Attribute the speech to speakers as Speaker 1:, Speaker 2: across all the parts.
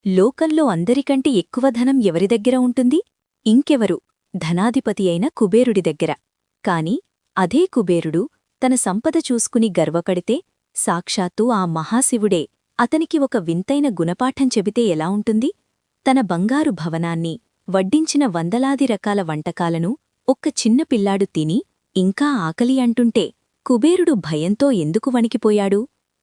Speaker 1: లోకంలో అందరికంటే ఎక్కువ ధనం ఎవరి దగ్గర ఉంటుంది? ఇంకెవరు, ధనాధిపతి అయిన కుబేరుడి దగ్గర. కాని అదే కుబేరుడు తన సంపద చూసుకుని గర్వపడితే సాక్షాత్తు ఆ మహాశివుడే అతనికి ఒక వింతైన గుణపాఠం చెబితే ఎలా ఉంటుంది? తన బంగారు భవనాన్ని, వడ్డించిన వందలాది రకాల వంటకాలను ఒక్క చిన్న పిల్లాడు తిని ఇంకా ఆకలి అంటుంటే కుబేరుడు భయంతో ఎందుకు వణికిపోయాడు?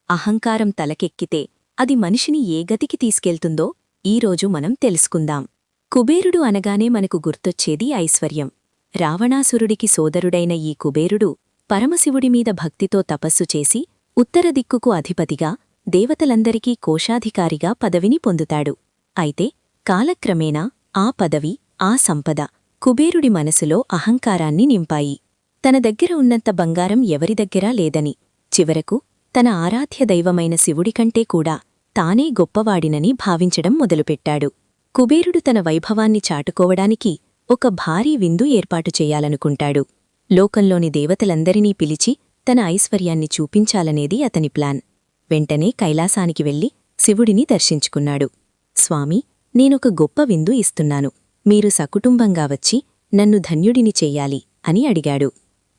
Speaker 1: అహంకారం తలకెక్కితే అది మనిషిని ఏ గతికి తీసుకెళ్తుందో ఈరోజు మనం తెలుసుకుందాం. కుబేరుడు అనగానే మనకు గుర్తొచ్చేది ఐశ్వర్యం. రావణాసురుడికి సోదరుడైన ఈ కుబేరుడు పరమశివుడిమీద భక్తితో తపస్సు చేసి ఉత్తర దిక్కుకు అధిపతిగా, దేవతలందరికీ కోశాధికారిగా పదవిని పొందుతాడు. అయితే కాలక్రమేణా ఆ పదవి, ఆ సంపద కుబేరుడి మనసులో అహంకారాన్ని నింపాయి. తన దగ్గర ఉన్నంత బంగారం ఎవరిదగ్గరా లేదని, చివరకు తన ఆరాధ్య దైవమైన శివుడికంటే కూడా తానే గొప్పవాడినని భావించడం మొదలుపెట్టాడు. కుబేరుడు తన వైభవాన్ని చాటుకోవడానికి ఒక భారీ విందు ఏర్పాటు చేయాలనుకుంటాడు. లోకంలోని దేవతలందరినీ పిలిచి తన ఐశ్వర్యాన్ని చూపించాలనేది అతని ప్లాన్. వెంటనే కైలాసానికి వెళ్లి శివుడిని దర్శించుకున్నాడు. స్వామీ, నేనొక గొప్ప విందు ఇస్తున్నాను, మీరు సకుటుంబంగా వచ్చి నన్ను ధన్యుడిని చెయ్యాలి అని అడిగాడు.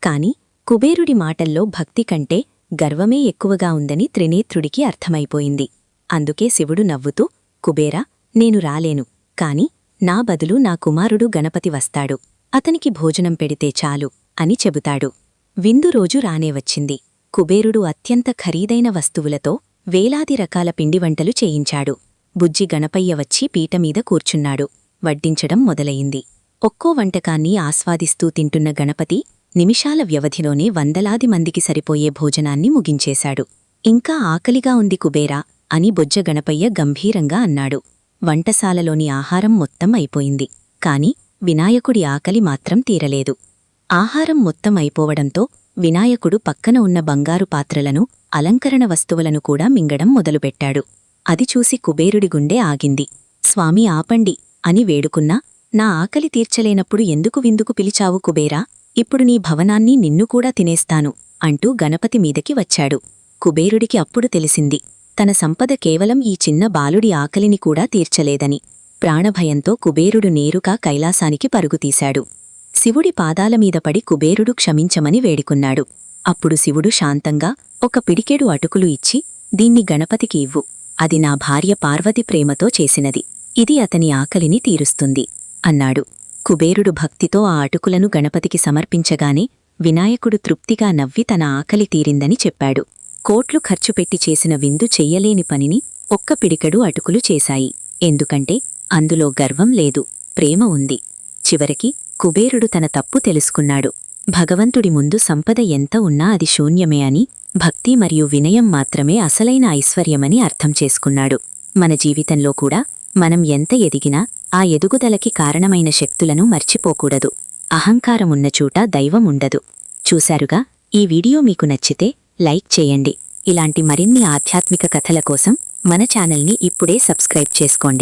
Speaker 1: కాని కుబేరుడి మాటల్లో భక్తి కంటే గర్వమే ఎక్కువగా ఉందని త్రినేత్రుడికి అర్థమైపోయింది. అందుకే శివుడు నవ్వుతూ, కుబేరా, నేను రాలేను, కాని నా బదులు నా కుమారుడు గణపతి వస్తాడు, అతనికి భోజనం పెడితే చాలు అని చెబుతాడు. విందు రోజు రానేవచ్చింది. కుబేరుడు అత్యంత ఖరీదైన వస్తువులతో వేలాది రకాల పిండివంటలు చేయించాడు. బుజ్జి గణపయ్య వచ్చి పీటమీద కూర్చున్నాడు. వడ్డించడం మొదలయింది. ఒక్కో వంటకాన్ని ఆస్వాదిస్తూ తింటున్న గణపతి నిమిషాల వ్యవధిలోనే వందలాది మందికి సరిపోయే భోజనాన్ని ముగించేశాడు. ఇంకా ఆకలిగా ఉంది కుబేరా అని బొజ్జ గణపయ్య గంభీరంగా అన్నాడు. వంటశాలలోని ఆహారం మొత్తం అయిపోయింది. కాని వినాయకుడి ఆకలి మాత్రం తీరలేదు. ఆహారం మొత్తం అయిపోవడంతో వినాయకుడు పక్కన ఉన్న బంగారు పాత్రలను, అలంకరణ వస్తువులను కూడా మింగడం మొదలుపెట్టాడు. అది చూసి కుబేరుడి గుండె ఆగింది. స్వామీ, ఆపండి అని వేడుకున్నా, నా ఆకలి తీర్చలేనప్పుడు ఎందుకు విందుకు పిలిచావు కుబేరా? ఇప్పుడు నీ భవనాన్ని నిన్ను కూడా తినేస్తాను అంటూ గణపతి మీదకి వచ్చాడు. కుబేరుడికి అప్పుడు తెలిసింది, తన సంపద కేవలం ఈ చిన్న బాలుడి ఆకలిని కూడా తీర్చలేదని. ప్రాణభయంతో కుబేరుడు నేరుగా కైలాసానికి పరుగుతీశాడు. శివుడి పాదాలమీద పడి కుబేరుడు క్షమించమని వేడుకున్నాడు. అప్పుడు శివుడు శాంతంగా ఒక పిడికెడు అటుకులు ఇచ్చి, దీన్ని గణపతికి ఇవ్వు, అది నా భార్య పార్వతి ప్రేమతో చేసినది, ఇది అతని ఆకలిని తీరుస్తుంది అన్నాడు. కుబేరుడు భక్తితో ఆ అటుకులను గణపతికి సమర్పించగానే వినాయకుడు తృప్తిగా నవ్వి తన ఆకలి తీరిందని చెప్పాడు. కోట్లు ఖర్చుపెట్టి చేసిన విందు చెయ్యలేని పనిని ఒక్క పిడికెడు అటుకులు చేశాయి. ఎందుకంటే అందులో గర్వం లేదు, ప్రేమ ఉంది. చివరికి కుబేరుడు తన తప్పు తెలుసుకున్నాడు. భగవంతుడి ముందు సంపద ఎంత ఉన్నా అది శూన్యమే అని, భక్తి మరియు వినయం మాత్రమే అసలైన ఐశ్వర్యమని అర్థం చేసుకున్నాడు. మన జీవితంలో కూడా మనం ఎంత ఎదిగినా ఆ ఎదుగుదలకి కారణమైన శక్తులను మర్చిపోకూడదు. అహంకారమున్న చోట దైవం ఉండదు. చూశారుగా, ఈ వీడియో మీకు నచ్చితే లైక్ చేయండి. ఇలాంటి మరిన్ని ఆధ్యాత్మిక కథల కోసం మన ఛానల్ని ఇప్పుడే సబ్స్క్రైబ్ చేసుకోండి.